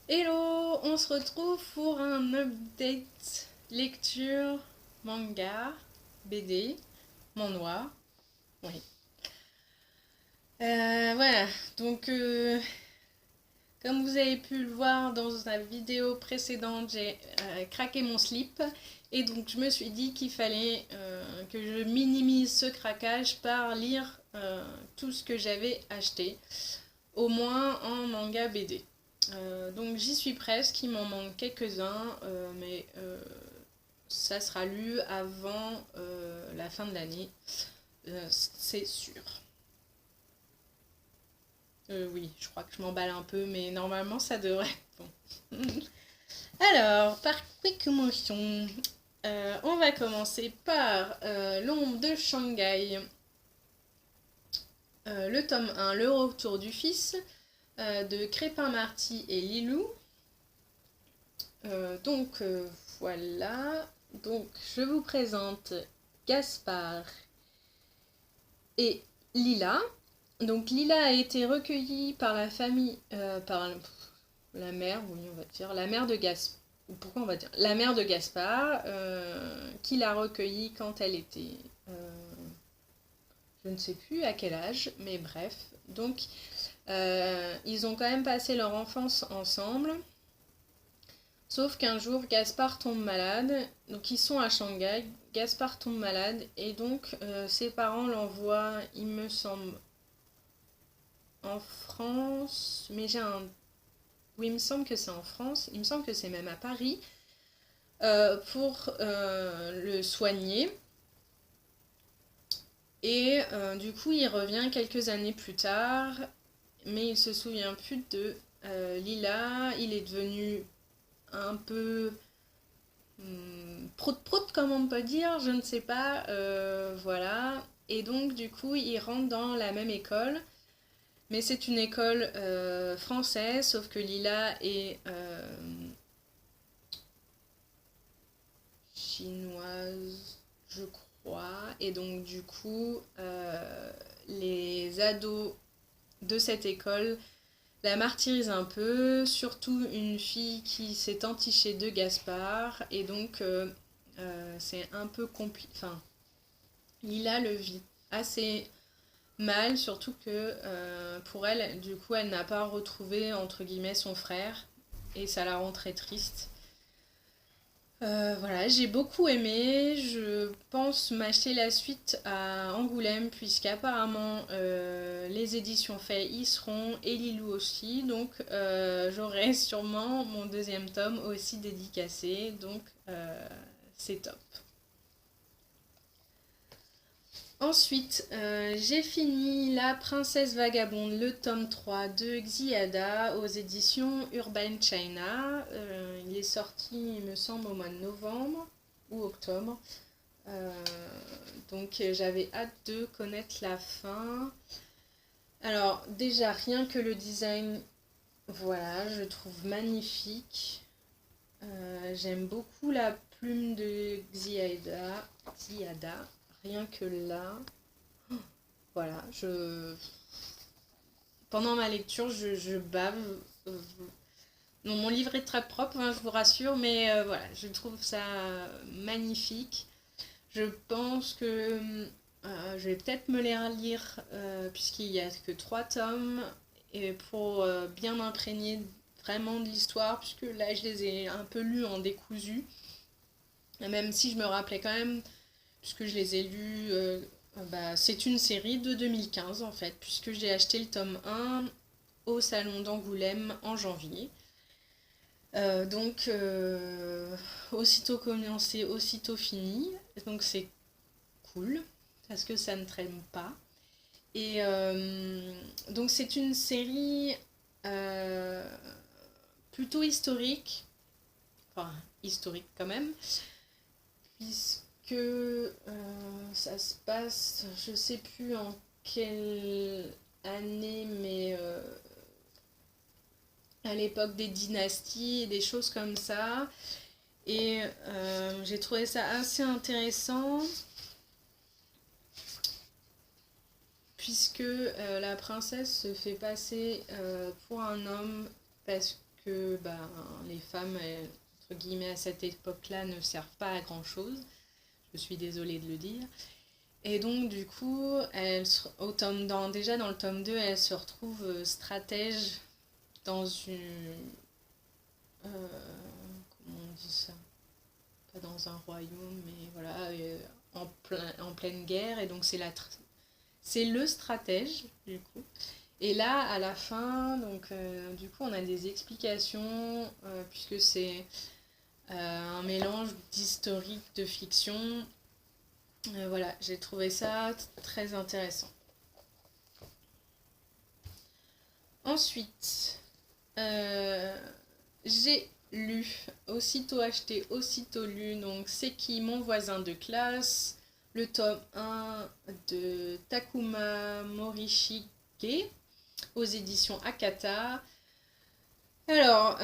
Hello, on se retrouve pour un update lecture manga, BD, manhwa. Oui. Voilà, donc comme vous avez pu le voir dans la vidéo précédente, j'ai craqué mon slip et donc je me suis dit qu'il fallait que je minimise ce craquage par lire tout ce que j'avais acheté, au moins en manga BD. Donc j'y suis presque, il m'en manque quelques-uns, mais ça sera lu avant la fin de l'année, c'est sûr. Oui, je crois que je m'emballe un peu, mais normalement ça devrait être bon. Alors, par quick motion, on va commencer par l'ombre de Shanghai, le tome 1, le retour du fils, de Crépin Marty et Lilou. Donc voilà, donc je vous présente Gaspard et Lila. Donc Lila a été recueillie par la famille, par la mère, oui on va dire, la mère de Gaspard. Pourquoi on va dire la mère de Gaspard, qui l'a recueillie quand elle était, je ne sais plus à quel âge, mais bref. Donc ils ont quand même passé leur enfance ensemble. Sauf qu'un jour, Gaspard tombe malade. Donc ils sont à Shanghai. Gaspard tombe malade et donc ses parents l'envoient, il me semble, en France. Mais j'ai un... Oui, il me semble que c'est en France. Il me semble que c'est même à Paris. Pour le soigner. Et du coup, il revient quelques années plus tard. Mais il se souvient plus de Lila. Il est devenu un peu prout-prout comme on peut dire, je ne sais pas, voilà. Et donc du coup, ils rentrent dans la même école, mais c'est une école française, sauf que Lila est chinoise, je crois. Et donc du coup, les ados de cette école la martyrise un peu, surtout une fille qui s'est entichée de Gaspard, et donc c'est un peu compliqué. Enfin, Lila le vit assez mal, surtout que pour elle, du coup, elle n'a pas retrouvé entre guillemets son frère, et ça la rend très triste. Voilà, j'ai beaucoup aimé. Je pense m'acheter la suite à Angoulême, puisqu'apparemment les éditions Fay y seront et Lilou aussi. Donc j'aurai sûrement mon deuxième tome aussi dédicacé. Donc c'est top. Ensuite, j'ai fini La Princesse Vagabonde, le tome 3 de Xiada aux éditions Urban China. Il est sorti, il me semble, au mois de novembre ou octobre. Euh, donc j'avais hâte de connaître la fin. Alors déjà, rien que le design, voilà, je trouve magnifique. J'aime beaucoup la plume de Xiada, rien que là. Voilà, pendant ma lecture, je bave. Euh, Non, mon livre est très propre, hein, je vous rassure, mais voilà, je trouve ça magnifique. Je pense que je vais peut-être me les relire, puisqu'il n'y a que trois tomes, et pour bien m'imprégner vraiment de l'histoire, puisque là, je les ai un peu lus en décousu, même si je me rappelais quand même, puisque je les ai lus. Bah, c'est une série de 2015 en fait, puisque j'ai acheté le tome 1 au salon d'Angoulême en janvier. Donc, aussitôt commencé, aussitôt fini. Donc, c'est cool, parce que ça ne traîne pas. Et donc, c'est une série euh, plutôt historique, enfin, historique quand même, puisque ça se passe, je sais plus en quelle année, mais à l'époque des dynasties et des choses comme ça. Et j'ai trouvé ça assez intéressant puisque la princesse se fait passer pour un homme parce que ben, les femmes, entre guillemets, à cette époque-là, ne servent pas à grand-chose. Je suis désolée de le dire. Et donc, du coup, déjà dans le tome 2, elle se retrouve stratège dans une... comment on dit ça? Pas dans un royaume, mais voilà, en pleine guerre. Et donc, c'est le stratège, du coup. Et là, à la fin, donc, du coup, on a des explications, puisque c'est un mélange d'historique, de fiction. Voilà, j'ai trouvé ça très intéressant. Ensuite, j'ai lu, aussitôt acheté, aussitôt lu, donc C'est qui mon voisin de classe, le tome 1 de Takuma Morishige aux éditions Akata. Alors,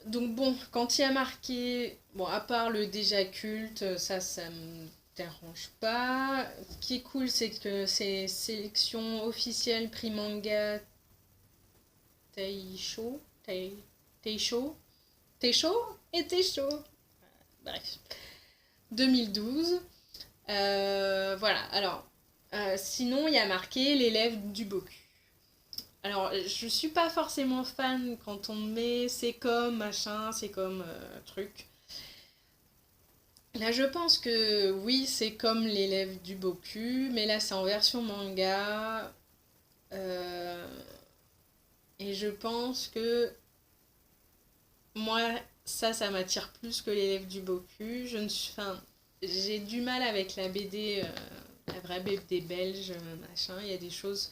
donc bon, quand il y a marqué, bon, à part le déjà culte, ça me dérange pas. Ce qui est cool, c'est que c'est sélection officielle prix manga Teisho, Teisho, Teisho et Teisho. Bref, 2012. Voilà, alors, sinon, il y a marqué l'élève du Boku. Alors, je suis pas forcément fan quand on met c'est comme machin, c'est comme truc. Là, je pense que oui, c'est comme l'élève du Boku, mais là, c'est en version manga. euh, et je pense que moi, ça m'attire plus que l'élève du Boku. Enfin, j'ai du mal avec la BD, la vraie BD belge, machin. Il y a des choses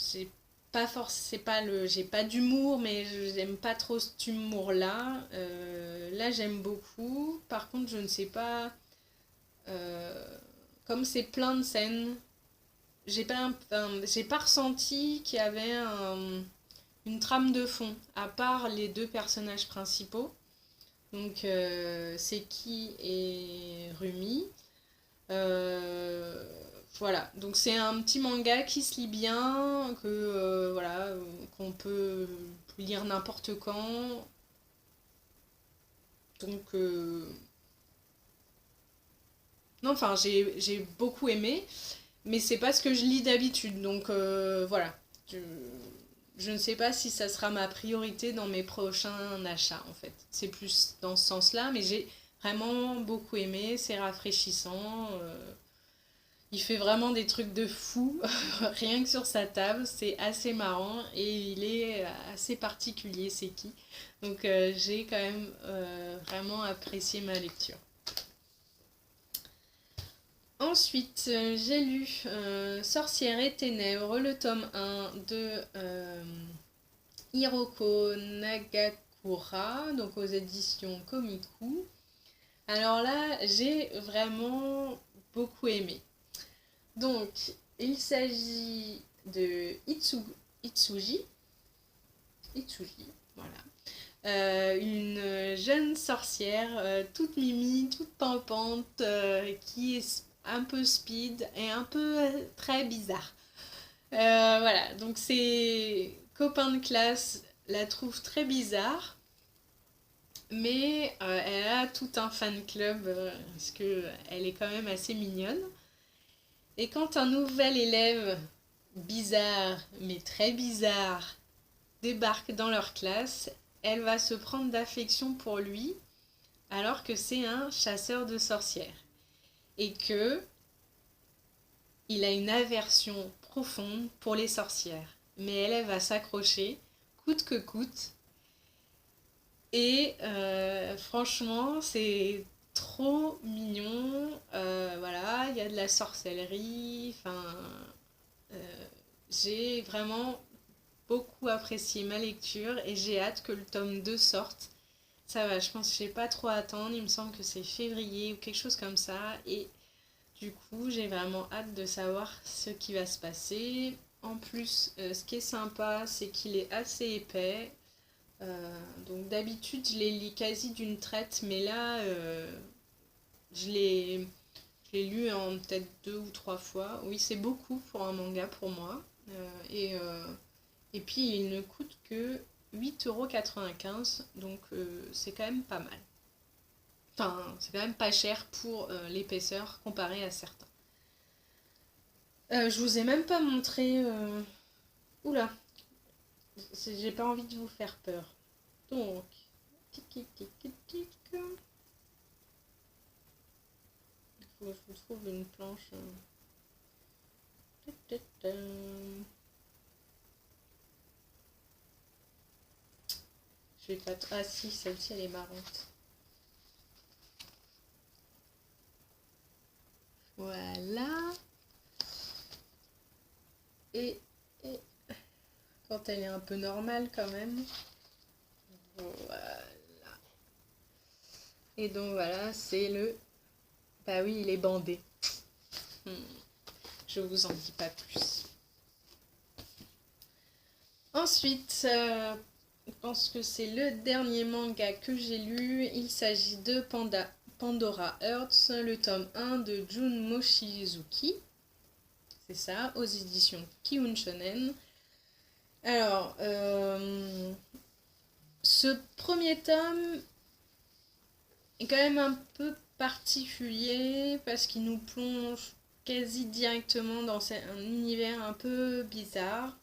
c'est pas force c'est pas le j'ai pas d'humour mais j'aime pas trop cet humour là. Là j'aime beaucoup, par contre je ne sais pas, euh, comme c'est plein de scènes, j'ai pas ressenti qu'il y avait une trame de fond à part les deux personnages principaux, donc Seki et Rumi. Euh, voilà, donc c'est un petit manga qui se lit bien, voilà, qu'on peut lire n'importe quand. Donc non, enfin j'ai beaucoup aimé, mais c'est pas ce que je lis d'habitude. Donc voilà, je, je ne sais pas si ça sera ma priorité dans mes prochains achats en fait. C'est plus dans ce sens-là, mais j'ai vraiment beaucoup aimé, c'est rafraîchissant. Il fait vraiment des trucs de fou, rien que sur sa table, c'est assez marrant et il est assez particulier, c'est qui. Donc j'ai quand même vraiment apprécié ma lecture. Ensuite, j'ai lu Sorcière et Ténèbres, le tome 1 de Hiroko Nagakura, donc aux éditions Komiku. Alors là, j'ai vraiment beaucoup aimé. Donc, il s'agit de Itsuji, voilà. Une jeune sorcière toute mimi, toute pimpante, qui est un peu speed et un peu très bizarre. Voilà, donc ses copains de classe la trouvent très bizarre, mais elle a tout un fan club parce qu'elle est quand même assez mignonne. Et quand un nouvel élève bizarre, mais très bizarre, débarque dans leur classe, elle va se prendre d'affection pour lui, alors que c'est un chasseur de sorcières. Et que il a une aversion profonde pour les sorcières. Mais elle va s'accrocher, coûte que coûte. Et franchement, c'est trop mignon. Voilà, il y a de la sorcellerie. Enfin, euh, j'ai vraiment beaucoup apprécié ma lecture et j'ai hâte que le tome 2 sorte. Ça va, je pense que je n'ai pas trop à attendre. Il me semble que c'est février ou quelque chose comme ça. Et du coup, j'ai vraiment hâte de savoir ce qui va se passer. En plus, ce qui est sympa, c'est qu'il est assez épais. Donc d'habitude, je les lis quasi d'une traite, mais là, je l'ai lu en peut-être deux ou trois fois. Oui, c'est beaucoup pour un manga pour moi. Et Et puis il ne coûte que 8,95 €, donc c'est quand même pas mal. Enfin, c'est quand même pas cher pour l'épaisseur comparé à certains. Je vous ai même pas montré. Oula, j'ai pas envie de vous faire peur. Donc, tic, tic, tic, tic, tic. Il faut que je vous trouve une planche. Je vais pas. Ah si, celle-ci elle est marrante. Voilà. Et quand elle est un peu normale quand même. Voilà. Et donc voilà, c'est le... Bah oui, il est bandé. Je vous en dis pas plus. Ensuite, je pense que c'est le dernier manga que j'ai lu. Il s'agit de Pandora Hearts, le tome 1 de Jun Mochizuki. C'est ça, aux éditions Kiun Shonen. Alors, ce premier tome est quand même un peu particulier parce qu'il nous plonge quasi directement dans un univers un peu bizarre.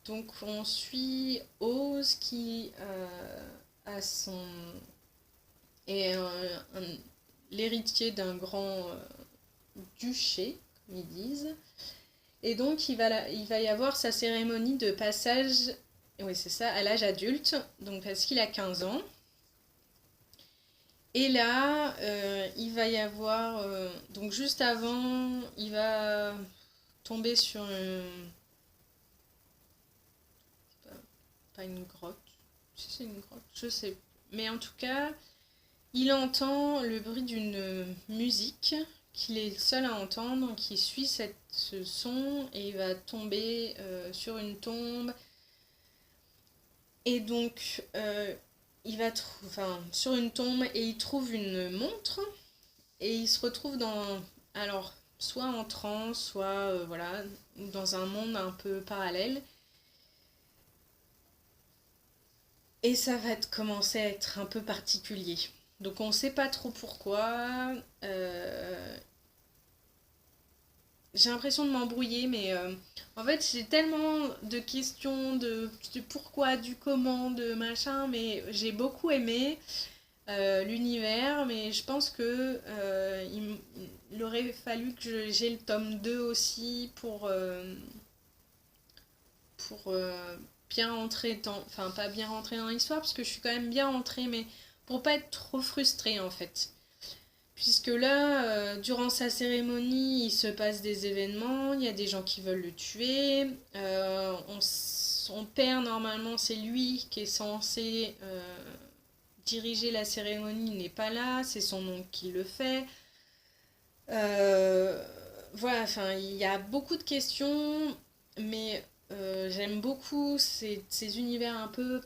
Donc on suit Oz qui est l'héritier d'un grand duché, comme ils disent. Et donc il va y avoir sa cérémonie de passage, oui c'est ça, à l'âge adulte, donc parce qu'il a 15 ans. Et là, il va y avoir, donc juste avant, il va tomber sur pas une grotte, si c'est une grotte, je sais. Mais en tout cas, il entend le bruit d'une musique qu'il est le seul à entendre, qui suit ce son et il va tomber sur une tombe. Et donc, il va sur une tombe et il trouve une montre et il se retrouve alors, soit en transe, soit voilà, dans un monde un peu parallèle. Et ça va commencer à être un peu particulier. Donc on ne sait pas trop pourquoi. J'ai l'impression de m'embrouiller, mais en fait j'ai tellement de questions du pourquoi, du comment, de machin, mais j'ai beaucoup aimé l'univers, mais je pense que il aurait fallu que j'ai le tome 2 aussi pour bien rentrer enfin pas bien rentrer dans l'histoire, parce que je suis quand même bien rentrée, mais pour pas être trop frustrée en fait. Puisque là, durant sa cérémonie, il se passe des événements, il y a des gens qui veulent le tuer. Son père, normalement, c'est lui qui est censé diriger la cérémonie, il n'est pas là, c'est son oncle qui le fait. Euh, voilà, enfin, il y a beaucoup de questions, mais j'aime beaucoup ces univers un peu,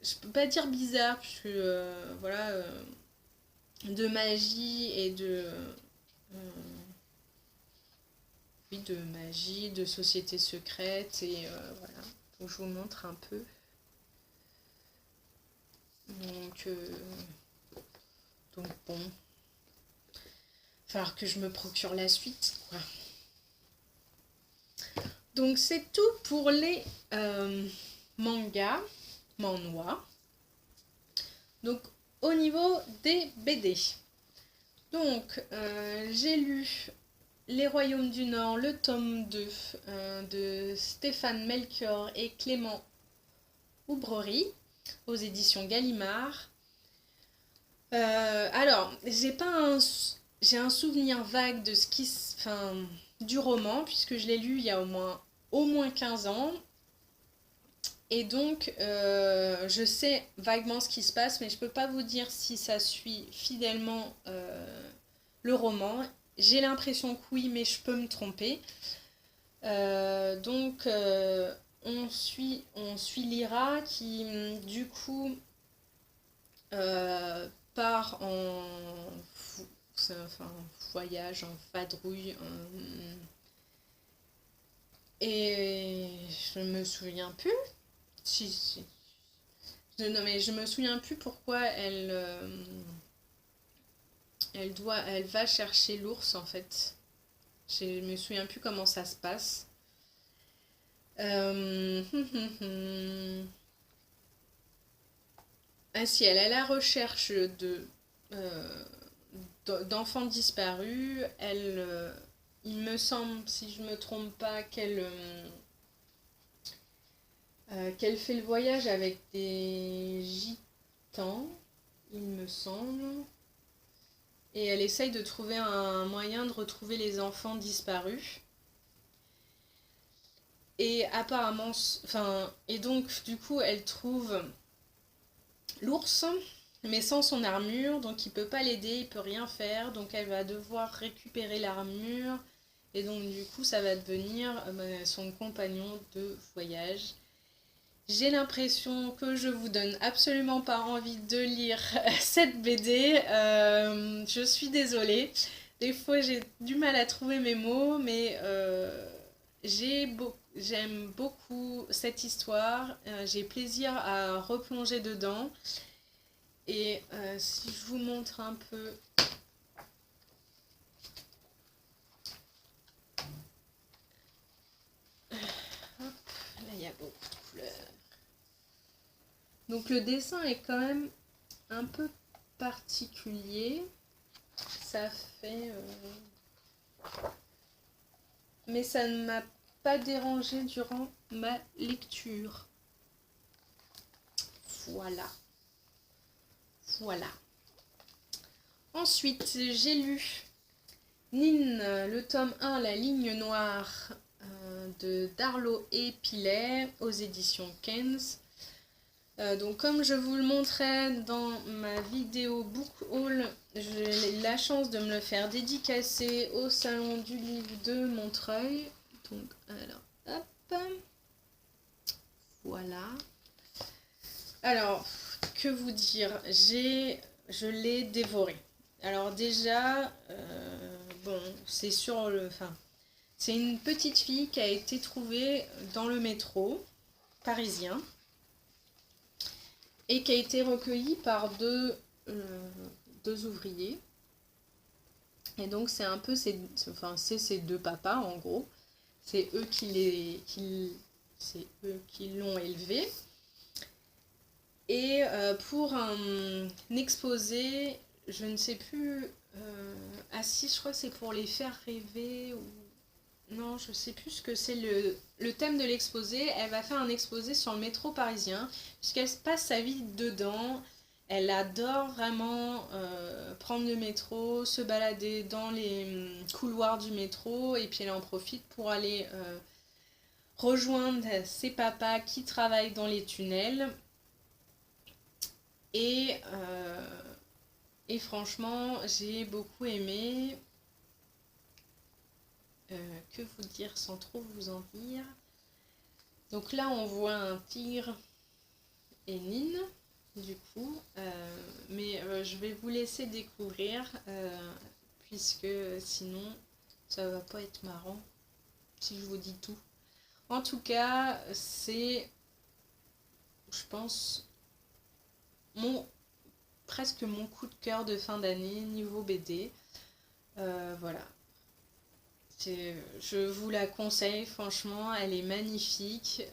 je peux pas dire bizarres, puisque voilà, de magie et oui, de magie, de société secrète, et voilà. Donc je vous montre un peu. Donc, donc bon, il va falloir que je me procure la suite, quoi. Donc c'est tout pour les mangas, manhwa. Donc au niveau des BD. Donc j'ai lu Les Royaumes du Nord, le tome 2 de Stéphane Melchior et Clément Oubrerie aux éditions Gallimard. Alors, j'ai un souvenir vague de du roman, puisque je l'ai lu il y a au moins 15 ans. Et donc, je sais vaguement ce qui se passe, mais je ne peux pas vous dire si ça suit fidèlement le roman. J'ai l'impression que oui, mais je peux me tromper. Donc, on suit Lyra qui, du coup, part voyage, en vadrouille, Et je me souviens plus. Si. Non, mais je me souviens plus pourquoi elle va chercher l'ours en fait. Je me souviens plus comment ça se passe. Euh, Ah si, elle est à la recherche euh, d'enfants disparus. Il me semble, si je me trompe pas, qu'elle fait le voyage avec des gitans, il me semble. Et elle essaye de trouver un moyen de retrouver les enfants disparus. Et apparemment, enfin, et donc du coup, elle trouve l'ours, mais sans son armure, donc il peut pas l'aider, il peut rien faire, donc elle va devoir récupérer l'armure, et donc du coup, ça va devenir son compagnon de voyage. J'ai l'impression que je vous donne absolument pas envie de lire cette BD. Je suis désolée. Des fois, j'ai du mal à trouver mes mots, mais j'aime beaucoup cette histoire. J'ai plaisir à replonger dedans. Et si je vous montre un peu. Hop, là, il y a beaucoup de couleurs. Donc le dessin est quand même un peu particulier. Ça fait... Mais ça ne m'a pas dérangé durant ma lecture. Voilà. Voilà. Ensuite, j'ai lu Nin, le tome 1, La ligne noire de Darlo et Pillet aux éditions Kenz. Donc comme je vous le montrais dans ma vidéo book haul, j'ai eu la chance de me le faire dédicacer au salon du livre de Montreuil. Donc alors, hop, voilà. Alors, que vous dire, je l'ai dévoré. Alors déjà, bon, c'est sur le, enfin, c'est une petite fille qui a été trouvée dans le métro parisien et qui a été recueillie par deux ouvriers. Et donc c'est un peu c'est ces deux papas en gros. C'est eux c'est eux qui l'ont élevée. Et pour un exposé, je ne sais plus. Ah si, je crois que c'est pour les faire rêver ou non, je sais plus ce que c'est le thème de l'exposé. Elle va faire un exposé sur le métro parisien, puisqu'elle passe sa vie dedans. Elle adore vraiment prendre le métro, se balader dans les couloirs du métro, et puis elle en profite pour aller rejoindre ses papas qui travaillent dans les tunnels. Et, et franchement, j'ai beaucoup aimé. Que vous dire sans trop vous en dire. Donc là, on voit un tigre et Nin, du coup. Mais je vais vous laisser découvrir, puisque sinon, ça va pas être marrant si je vous dis tout. En tout cas, c'est, je pense, presque mon coup de cœur de fin d'année niveau BD. Voilà. Je vous la conseille, franchement, elle est magnifique.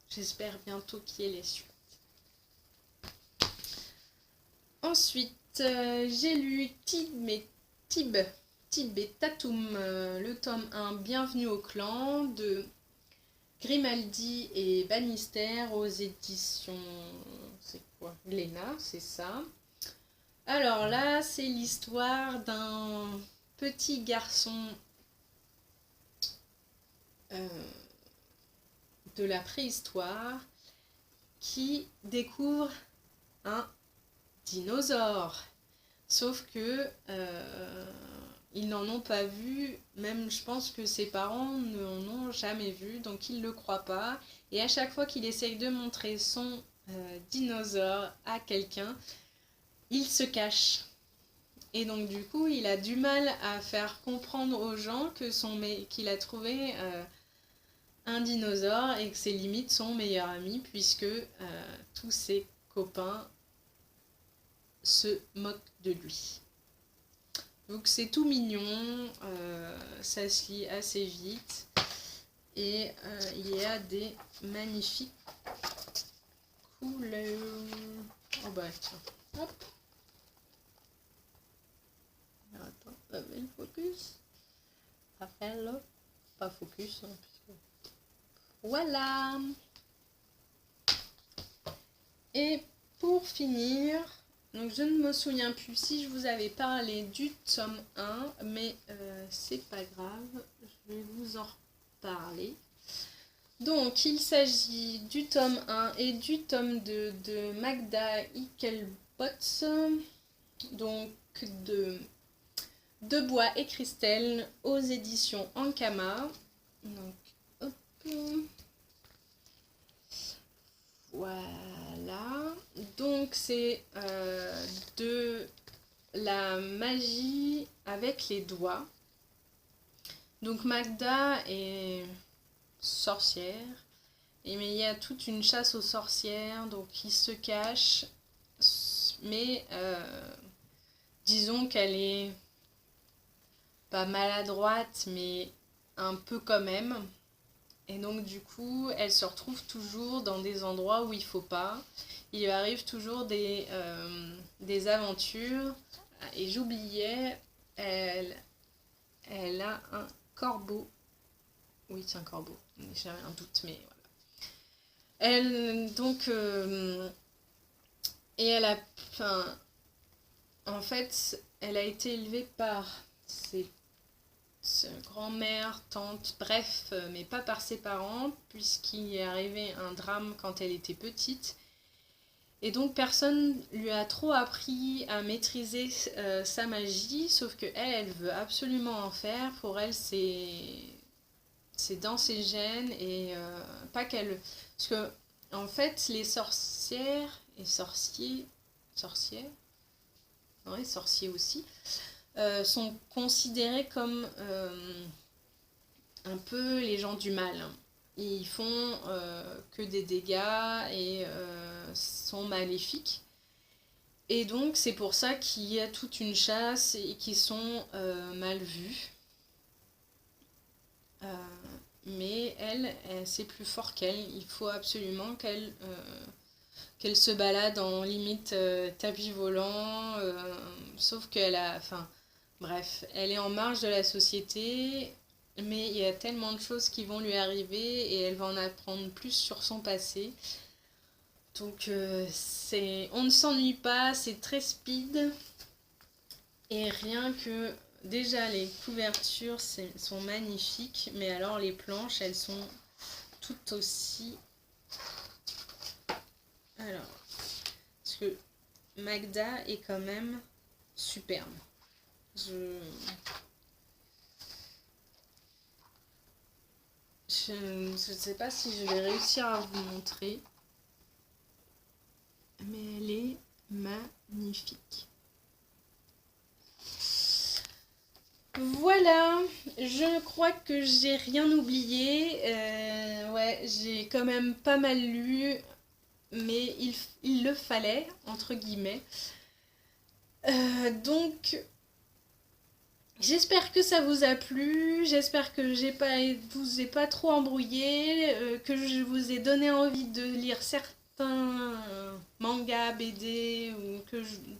J'espère bientôt qu'il y ait les suites. Ensuite, j'ai lu Tib et Tatum, le tome 1, Bienvenue au clan, de Grimaldi et Bannister aux éditions... C'est quoi? Glénat, c'est ça. Alors là, c'est l'histoire d'un petit garçon de la préhistoire qui découvre un dinosaure. Sauf que ils n'en ont pas vu, même je pense que ses parents n'en ont jamais vu, donc ils ne le croient pas. Et à chaque fois qu'il essaye de montrer son dinosaure à quelqu'un, il se cache. Et donc du coup, il a du mal à faire comprendre aux gens qu'il a trouvé un dinosaure et que c'est limite son meilleur ami puisque tous ses copains se moquent de lui. Donc c'est tout mignon, ça se lit assez vite et il y a des magnifiques couleurs. Oh bah tiens, hop. Attends, le focus. Raphaël, pas focus. Hein, puisque... Voilà. Et pour finir, donc je ne me souviens plus si je vous avais parlé du tome 1, mais c'est pas grave, je vais vous en reparler. Donc il s'agit du tome 1 et du tome 2 de Magda Hickelbotz, donc de Bois et Christelle aux éditions Ankama. Donc, hop. Voilà. Donc c'est de la magie avec les doigts. Donc Magda est sorcière. Mais il y a toute une chasse aux sorcières. Donc ils se cachent. Mais disons qu'elle est pas maladroite, mais un peu quand même. Et donc du coup, elle se retrouve toujours dans des endroits où il faut pas. Il lui arrive toujours des aventures. Et j'oubliais, elle a un corbeau. Oui, c'est un corbeau. J'avais un doute, mais voilà. Elle, donc, et elle a, enfin, en fait, elle a été élevée par ses grand-mère, tante, bref, mais pas par ses parents, puisqu'il est arrivé un drame quand elle était petite. Et donc personne lui a trop appris à maîtriser sa magie, sauf que elle veut absolument en faire. Pour elle, c'est dans ses gènes et pas qu'elle... Parce que, en fait, les sorcières et sorcières, ouais, sorciers aussi, sont considérés comme un peu les gens du mal. Ils font que des dégâts et sont maléfiques. Et donc c'est pour ça qu'il y a toute une chasse et qui sont mal vus. Mais elle c'est plus fort qu'elle. Il faut absolument qu'elle se balade en limite tapis volant. Sauf qu'elle a... Enfin, bref, elle est en marge de la société, mais il y a tellement de choses qui vont lui arriver et elle va en apprendre plus sur son passé. Donc on ne s'ennuie pas, c'est très speed. Et rien que déjà les couvertures sont magnifiques, mais alors les planches, elles sont toutes aussi... Alors, parce que Magda est quand même superbe. Je ne sais pas si je vais réussir à vous montrer, mais elle est magnifique. Voilà, je crois que j'ai rien oublié. Ouais, j'ai quand même pas mal lu, mais il le fallait, entre guillemets. Donc... J'espère que ça vous a plu, j'espère que vous ai pas trop embrouillé, que je vous ai donné envie de lire certains mangas, BD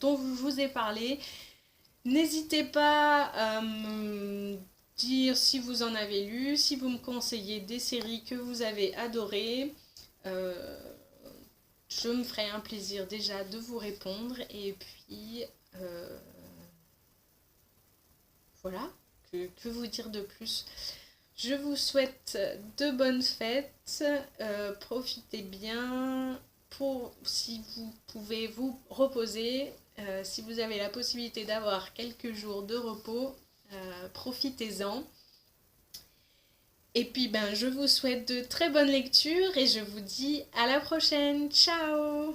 dont je vous ai parlé. N'hésitez pas à me dire si vous en avez lu, si vous me conseillez des séries que vous avez adorées. Je me ferai un plaisir déjà de vous répondre et puis... Voilà, que vous dire de plus? Je vous souhaite de bonnes fêtes, profitez bien, si vous pouvez vous reposer, si vous avez la possibilité d'avoir quelques jours de repos, profitez-en. Et puis je vous souhaite de très bonnes lectures et je vous dis à la prochaine, ciao!